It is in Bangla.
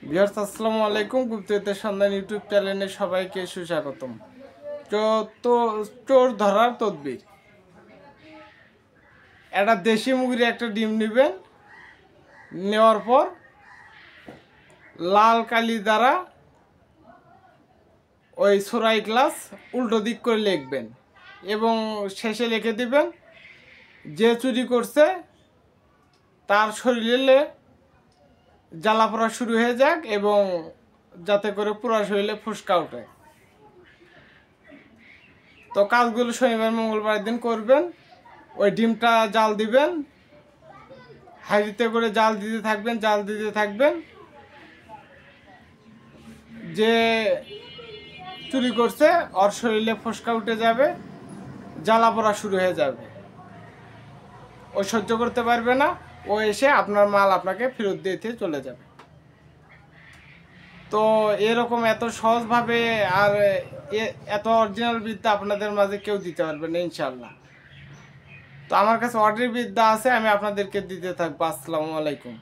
ভিউয়ার্স আসসালামু আলাইকুম। গুপ্তবিদ্যার সন্ধান ইউটিউব চ্যানেলে সবাইকে সুস্বাগতম। চোর ধরার তদবির। একটা দেশি মুরগির একটা ডিম নেবেন, নেওয়ার পর লাল কালি দ্বারা ওই সোরাই গ্লাস উল্টো দিক করে লিখবেন এবং শেষে লিখে দিবেন যে চুরি করছে তার শরীরে জ্বালা পোড়া শুরু হয়ে যাক এবং যাতে করে পুরো শরীরে ফুসকা ওঠে। তো কাজগুলো শনিবার মঙ্গলবার দিন করবেন। ওই ডিমটা জাল দিবেন, হাঁড়িতে করে জাল দিতে থাকবেন। যে চুরি করছে ওর শরীরে ফুসকা উঠে যাবে, জ্বালা পোড়া শুরু হয়ে যাবে, ও সহ্য করতে পারবে না, ও এসে আপনার মাল আপনাকে ফেরত দিতে চলে যাবে। তো এরকম এত সহজভাবে আর এত অরিজিনাল বিদ্যা আপনাদের মাঝে কেউ দিতে পারবে না ইনশাল্লাহ। তো আমার কাছে অর্ডার বিদ্যা আছে, আমি আপনাদেরকে দিতে থাকবো। আসসালামু আলাইকুম।